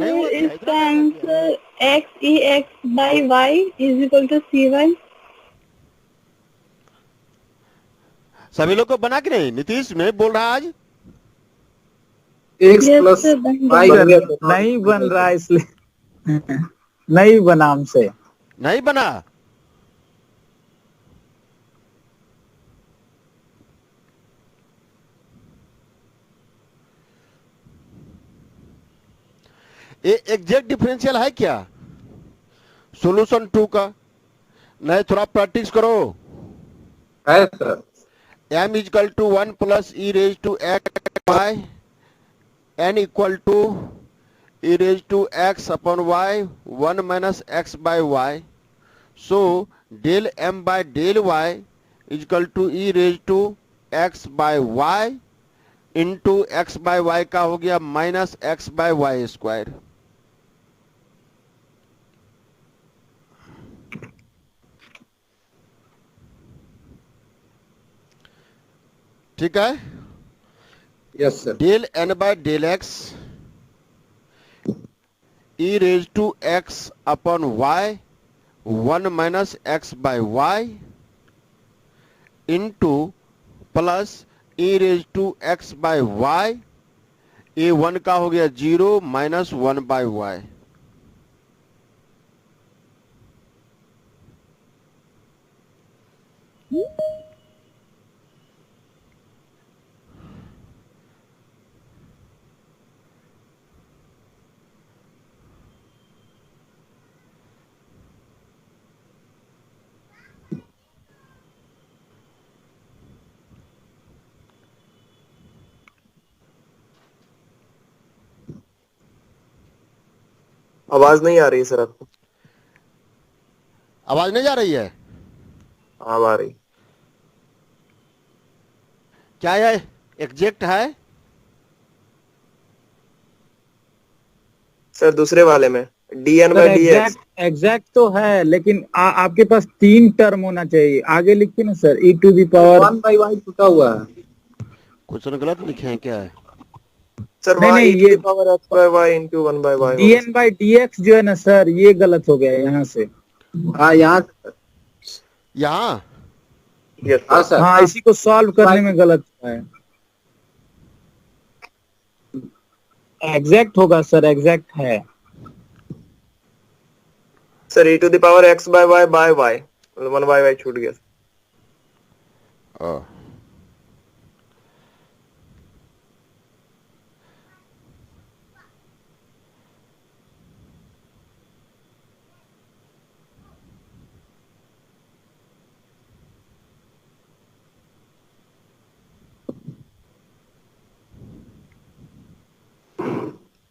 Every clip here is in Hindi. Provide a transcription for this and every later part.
नहीं हुआ क्या? इसका इतना कैसे किया? Answer x(e)(x)/y is equal to c1। सभी लोग को बना के नहीं? नीतीश नहीं बोल रहा आज? एक्स यस प्लस सर, बन वाई गया। बन गया तो नहीं बन रहा है इसलिए नहीं बना हमसे। नहीं बना? ये एग्जैक्ट डिफरेंशियल है क्या सॉल्यूशन 2 का? नहीं, थोड़ा प्रैक्टिस करो। है sir. m equal to 1 plus E raise to x y, n equal to e raised to x upon y 1 minus x by y. So del m by del y is equal to e raised to x by y into x by y का हो गया minus x by y square. ठीक है? Yes sir. del n by del x e raised to x upon y 1 minus x by y into plus e raised to x by y, ये 1 का हो गया 0 माइनस 1 बाय y. आवाज नहीं आ रही सर आपको? आवाज नहीं जा रही है? अब आ रही। क्या यह एग्जैक्ट है? सर दूसरे वाले में dn by dx। Exact exact तो है, लेकिन आपके पास 3 टर्म होना चाहिए। आगे लिखिए ना sir, e to the power 1 by y छूटा हुआ है। क्वेश्चन गलत लिखे हैं क्या है? सर नहीं, y नहीं, e to ये the power x by y into 1 by y होगा। dn by dx जो है ना सर, ये गलत हो गया है यहाँ से। हाँ यहाँ यहाँ यस हाँ सर। सर। हाँ, इसी को सॉल्व करने में गलत हुआ है। एग्जैक्ट होगा सर, एग्जैक्ट है। Sir e to the power x by y मतलब 1 by y छूट गया।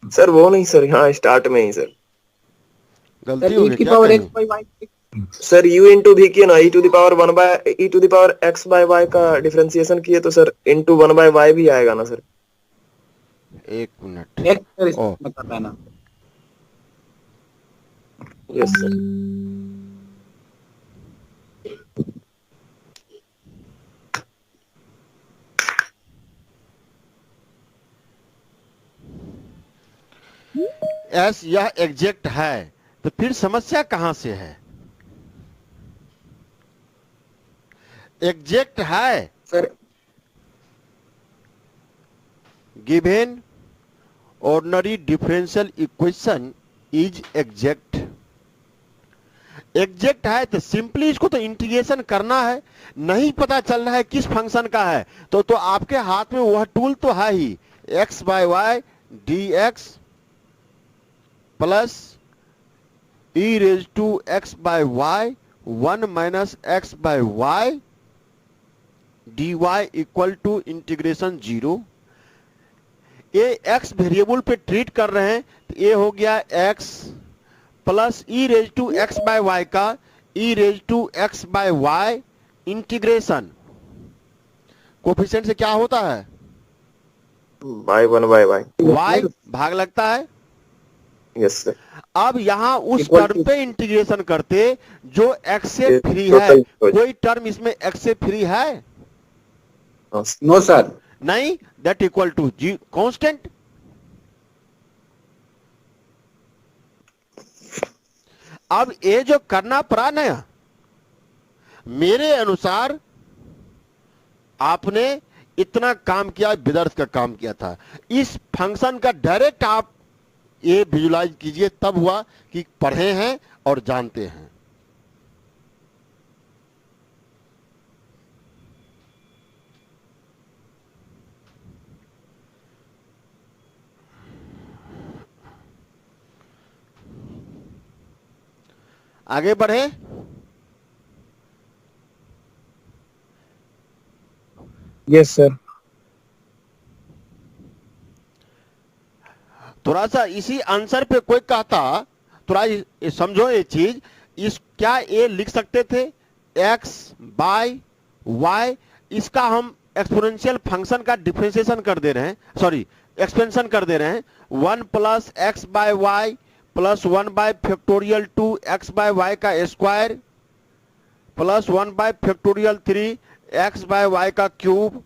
सर वो नहीं सर, यहाँ स्टार्ट में ही सर। गलती हो e गई की क्या पावर कहीं? x by y. Sir u into v किया ना, e to the power 1 by e to the power x by y का डिफरेंशिएशन किए तो सर into 1 by y भी आएगा ना सर? एक मिनट। एक सर ओ। इसमें करना है ना। Yes sir. एस यह एग्जैक्ट है तो फिर समस्या कहां से है? एग्जैक्ट है sir given ordinary differential equation is exact. Exact है तो सिंपली इसको तो इंटीग्रेशन करना है। नहीं पता चल रहा है किस फंक्शन का है तो आपके हाथ में वह टूल तो है ही, x by y d x plus E raise to x by y 1 minus x by y d Y equal to integration 0। ये x वेरिएबल पे ट्रीट कर रहे हैं तो ये हो गया x plus E raise to x by Y का E raise to x by Y integration. Coefficient से क्या होता है? y 1 by y। y भाग लगता है। Yes sir. अब यहाँ उस Equal टर्म to- पे इंटीग्रेशन करते जो x से ये फ्री total है। हो जाए। कोई टर्म इसमें x से फ्री है? No sir. नहीं, that equal to G constant. अब ये जो करना पड़ा ना, मेरे अनुसार आपने इतना काम किया, विदर्थ का काम किया था। इस फंक्शन का डायरेक्ट आप ये विजुलाइज कीजिए, तब हुआ कि पढ़े हैं और जानते हैं। आगे बढ़े। Yes sir. थोड़ा सा इसी आंसर पे कोई कहता, थोड़ा समझो ये चीज, इस क्या ये लिख सकते थे x बाय y, इसका हम एक्सपोनेंशियल फंक्शन का डिफरेंशिएशन कर दे रहे हैं, सॉरी एक्सपेंशन कर दे रहे हैं। 1 plus X by Y plus 1 by factorial 2 X by Y का square plus 1 by factorial 3 X by Y का cube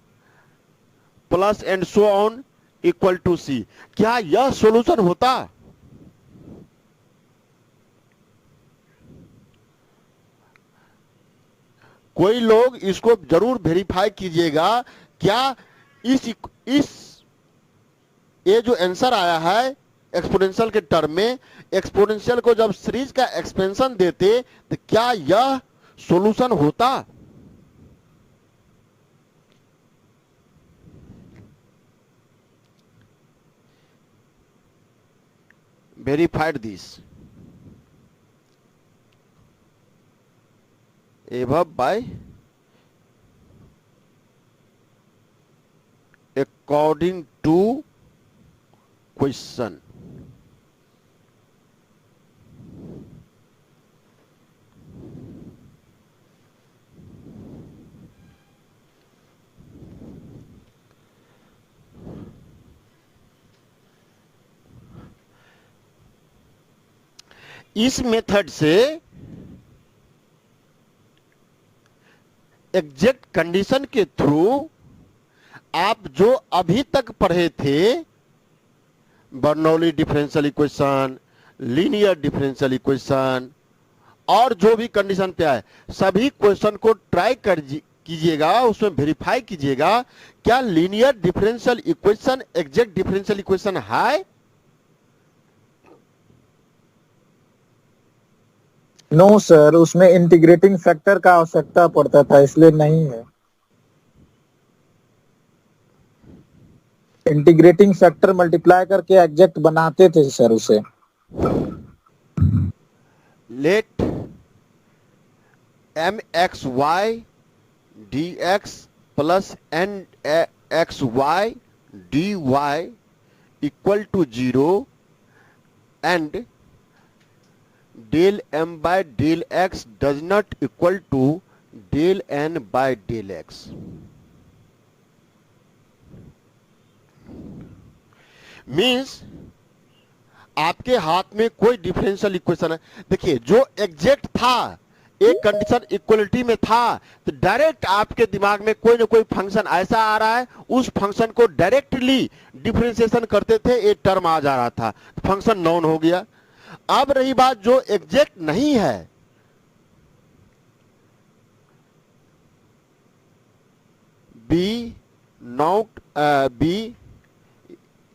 plus and so on equal to C. क्या यह सॉल्यूशन होता? कोई लोग इसको जरूर वेरीफाई कीजिएगा। क्या इस ये जो आंसर आया है एक्सपोनेंशियल के टर्म में, एक्सपोनेंशियल को जब सीरीज का एक्सपेंशन देते तो क्या यह सॉल्यूशन होता? verified this above by according to question. इस मेथड से एग्जैक्ट कंडीशन के थ्रू आप जो अभी तक पढ़े थे, Bernoulli differential equation, linear differential equation और जो भी कंडीशन पे आए, सभी क्वेश्चन को ट्राई कीजिएगा, उसमें वेरीफाई कीजिएगा क्या linear differential equation exact differential equation है। नो सर, उसमें इंटीग्रेटिंग फैक्टर का आवश्यकता पड़ता था, इसलिए नहीं है। इंटीग्रेटिंग फैक्टर मल्टीप्लाई करके एग्जैक्ट बनाते थे सर उसे। Let mxy dx plus nxy dy equal to 0 and del m by del x does not equal to del n by del x। Means आपके हाथ में कोई डिफरेंशियल इक्वेशन है, देखिए जो एग्जैक्ट था, एक कंडीशन इक्वलिटी में था, तो डायरेक्ट आपके दिमाग में कोई ना कोई फंक्शन ऐसा आ रहा है, उस फंक्शन को डायरेक्टली डिफरेंशिएशन करते थे, एक टर्म आ जा रहा था, फंक्शन नॉन हो गया। अब रही बात जो एग्जैक्ट नहीं है, be not be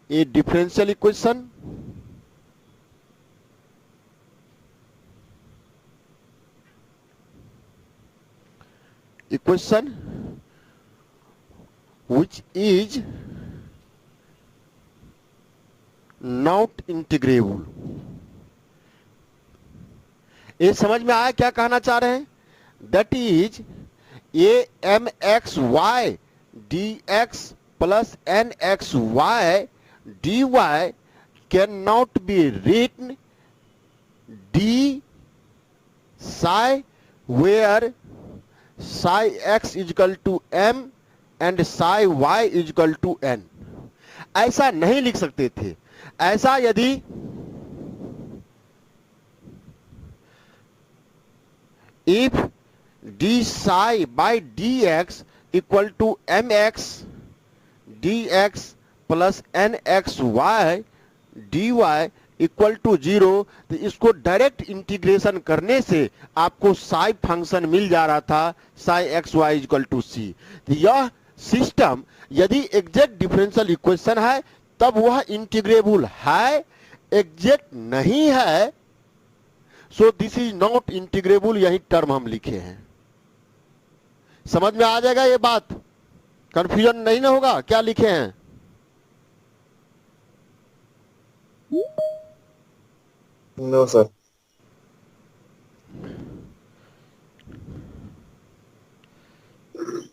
a differential equation which is not integrable। ये समझ में आया क्या कहना चाह रहे हैं? That is a m x y d x plus n x y d y can not be written d psi where psi x equal to m and psi y equal to n. ऐसा नहीं लिख सकते थे। ऐसा यदि if d psi by dx equal to mx dx plus nxy dy equal to 0, तो इसको डायरेक्ट इंटीग्रेशन करने से आपको साई फंक्शन मिल जा रहा था, psi X Y equal to C. तो यह सिस्टम यदि एग्जैक्ट डिफरेंशियल इक्वेशन है तब वह इंटीग्रेबल है, एग्जैक्ट नहीं है so this is not integrable, यही टर्म हम लिखे हैं। समझ में आ जाएगा ये बात, कंफ्यूजन नहीं ना होगा क्या लिखे हैं। No sir.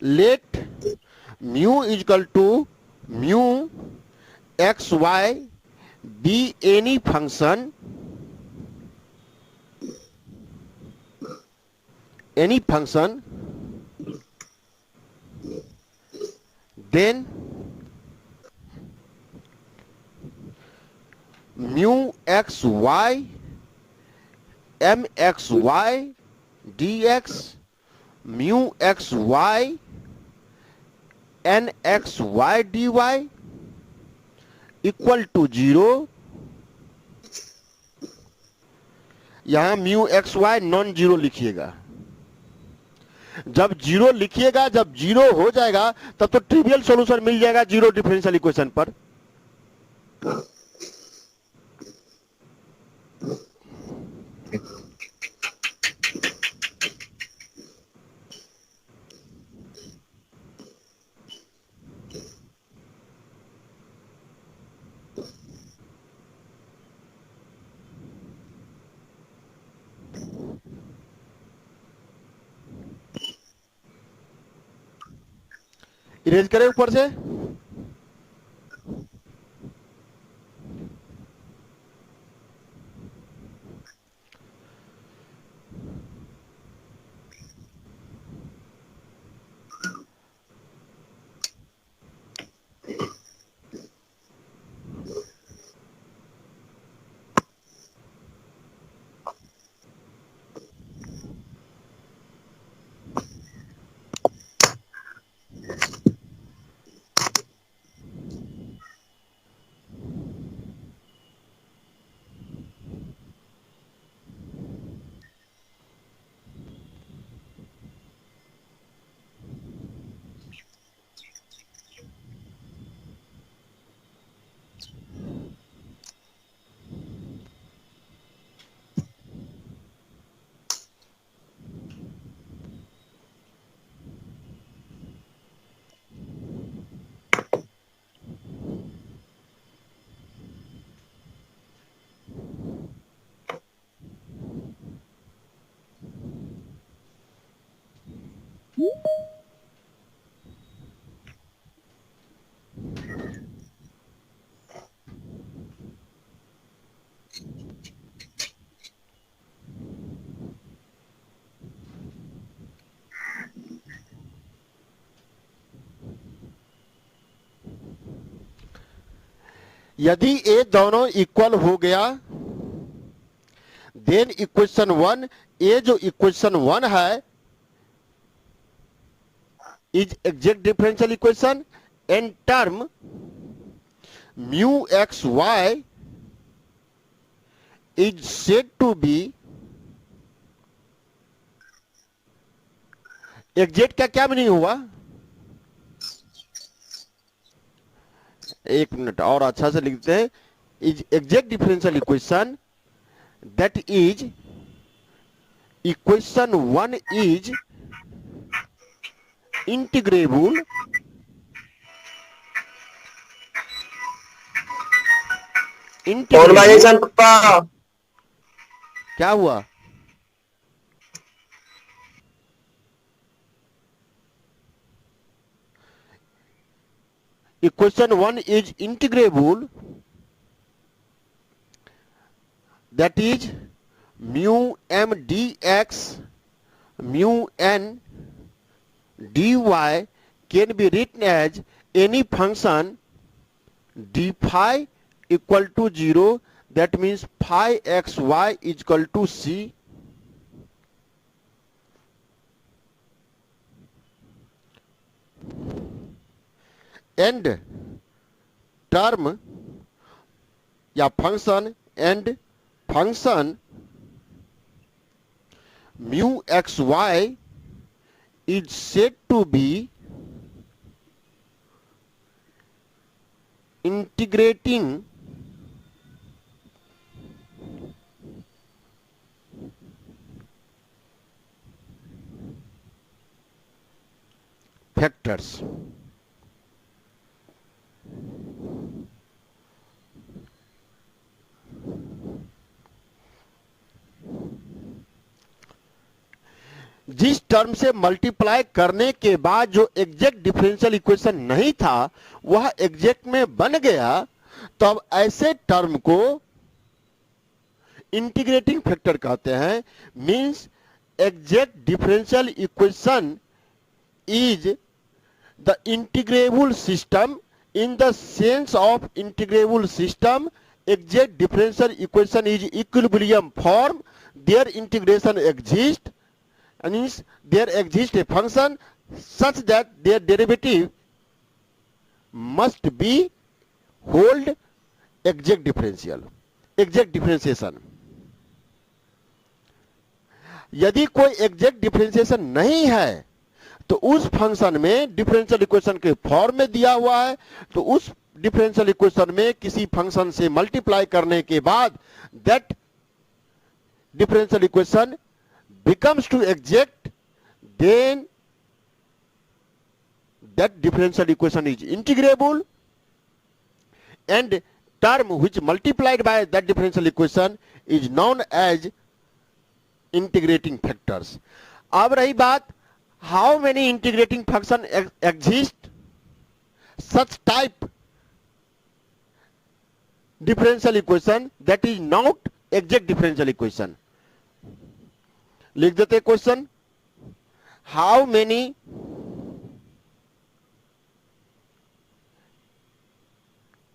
Let mu equal to mu x y be any function, then mu x y m x y dx mu x y n x y dy equal to 0। यहां mu x y non zero लिखिएगा। जब 0 लिखिएगा, जब 0 हो जाएगा तब तो ट्रिवियल सॉल्यूशन मिल जाएगा जीरो डिफरेंशियल इक्वेशन पर। इरेज करें ऊपर से। यदि ए दोनों इक्वल हो गया देन इक्वेशन 1, ए जो इक्वेशन 1 है is exact differential equation and term mu x y is said to be exact का क्या मीनिंग हुआ? एक मिनट और अच्छा से लिखते हैं। Is exact differential equation that is equation 1 is integrable पप्पा क्या हुआ? Equation 1 is integrable, that is mu m dx mu n dy can be written as any function d phi equal to 0, that means phi x y is equal to c, and term या function and function mu xy is said to be integrating factors. जिस टर्म से मल्टीप्लाई करने के बाद जो एग्जैक्ट डिफरेंशियल इक्वेशन नहीं था वह एग्जैक्ट में बन गया, तो अब ऐसे टर्म को इंटीग्रेटिंग फैक्टर कहते हैं. Means exact differential equation is the integrable system. in the sense of integrable system, exact differential equation is equilibrium form. Their integration exists, and means there exists a function such that their derivative must be hold exact differential, exact differentiation. यदि कोई एग्जैक्ट डिफरेंशिएशन नहीं है तो उस फंक्शन में डिफरेंशियल इक्वेशन के फॉर्म में दिया हुआ है, तो उस डिफरेंशियल इक्वेशन में किसी फंक्शन से मल्टीप्लाई करने के बाद that differential equation becomes to exact, then that differential equation is integrable, and term which multiplied by that differential equation is known as integrating factors. अब रही बात, how many integrating function exist? Such type differential equation that is not exact differential equation. लिख देते question, how many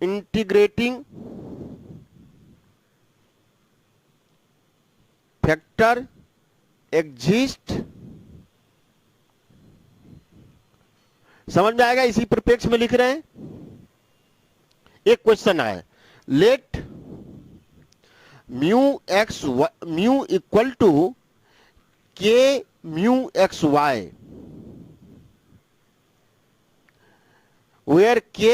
integrating factor exist. समझ में आएगा, इसी परिप्रेक्ष्य में लिख रहे हैं. एक क्वेश्चन है, let mu equal to k mu xy, where k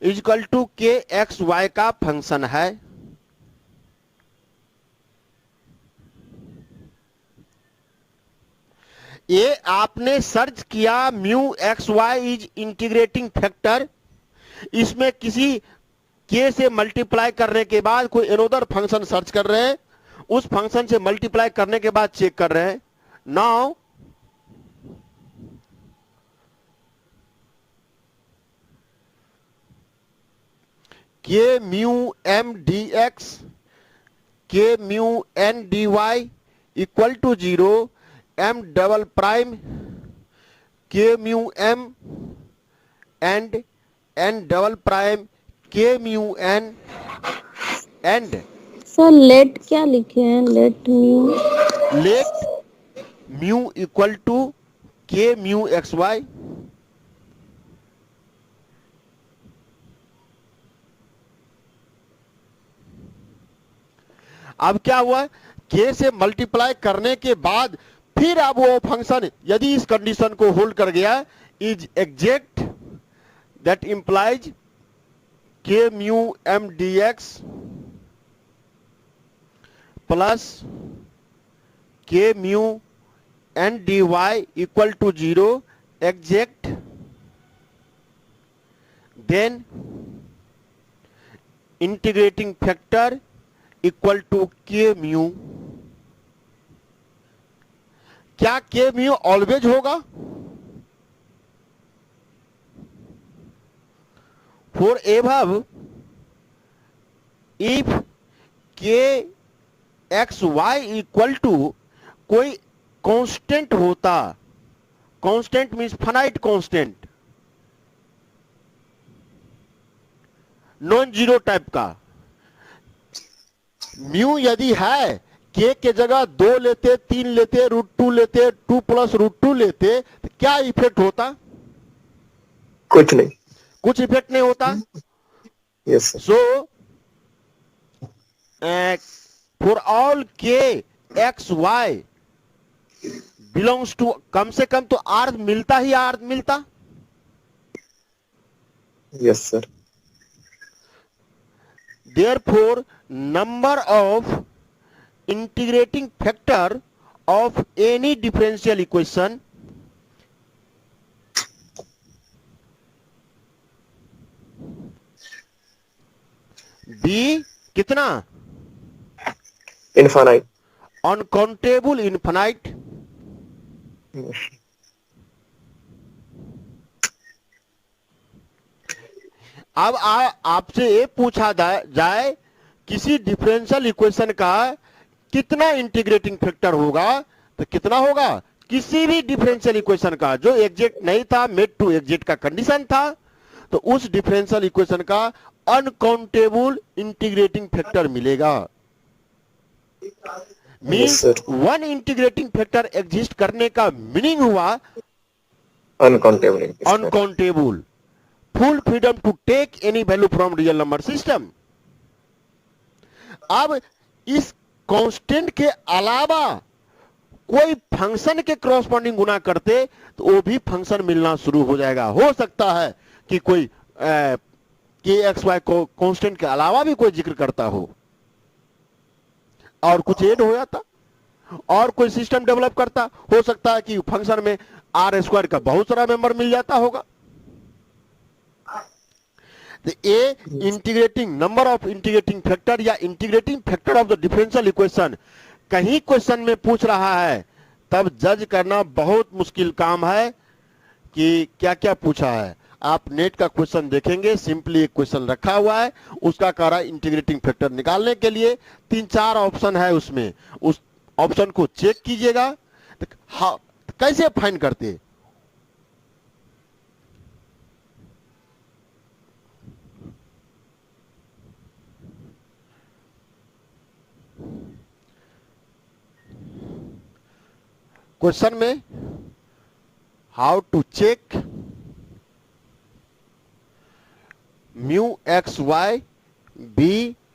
is equal to k xy का फंक्शन है. ये आपने सर्च किया mu x y is integrating factor. इसमें किसी k से मल्टीप्लाई करने के बाद कोई अनदर फंक्शन सर्च कर रहे हैं, उस फंक्शन से मल्टीप्लाई करने के बाद चेक कर रहे हैं. Now K mu M D X K mu N D Y equal to 0, M double prime K mu M and N double prime K mu N and. Sir let क्या लिखे हैं? लेट म्यू इक्वल टू के म्यू एक्स वाई. अब क्या हुआ, के से मल्टीप्लाई करने के बाद फिर अब वो फंक्शन यदि इस कंडीशन को होल्ड कर गया, is exact, that implies k mu M D x plus k mu N D Y equal to 0 exact, then integrating factor equal to के म्यू. क्या के म्यू ऑलवेज होगा? For above if k x Y equal to कोई कांस्टेंट होता, constant means finite constant, non zero type का. म्यू यदि है, के के जगह 2 लेते, 3 लेते, √2 लेते, 2 प्लस √2 लेते, तो क्या इफेक्ट होता? कुछ नहीं, कुछ इफेक्ट नहीं होता. यस. सो फॉर ऑल के एक्स वाई बिलोंग्स टू, कम से कम तो आर मिलता ही आर मिलता। Yes sir. Therefore, number of integrating factor of any differential equation be कितना? इनफाइनाइट। Uncountable infinite। अब आपसे ये पूछा जाए किसी डिफरेंशियल इक्वेशन का कितना इंटीग्रेटिंग फैक्टर होगा, तो कितना होगा? किसी भी डिफरेंशियल इक्वेशन का जो एग्जैक्ट नहीं था, मेड टू एग्जैक्ट का कंडीशन था, तो उस डिफरेंशियल इक्वेशन का अनकाउंटेबल इंटीग्रेटिंग फैक्टर मिलेगा। Means one integrating factor exist करने का मीनिंग हुआ uncountable, full freedom to take any value from real number system. अब इस कांस्टेंट के अलावा कोई फंक्शन के क्रॉसपॉन्डिंग गुना करते तो वो भी फंक्शन मिलना शुरू हो जाएगा। हो सकता है कि कोई के एक्स वाई को कांस्टेंट के अलावा भी कोई जिक्र करता हो और कुछ ऐड हो जाता और कोई सिस्टम डेवलप करता, हो सकता है कि फंक्शन में आर स्क्वायर का बहुत सारा मेंबर मिल जाता होगा। तो a integrating number of integrating factor या integrating factor of the differential equation कहीं क्वेश्चन में पूछ रहा है, तब जज करना बहुत मुश्किल काम है कि क्या क्या पूछा है। आप नेट का क्वेश्चन देखेंगे, सिंपली एक क्वेश्चन रखा हुआ है, उसका कह रहा है इंटीग्रेटिंग फैक्टर निकालने के लिए 3-4 ऑप्शन है, उसमें उस ऑप्शन को चेक कीजिएगा। तो हाँ, कैसे फाइंड करते? क्वेश्चन में how to check mu x y B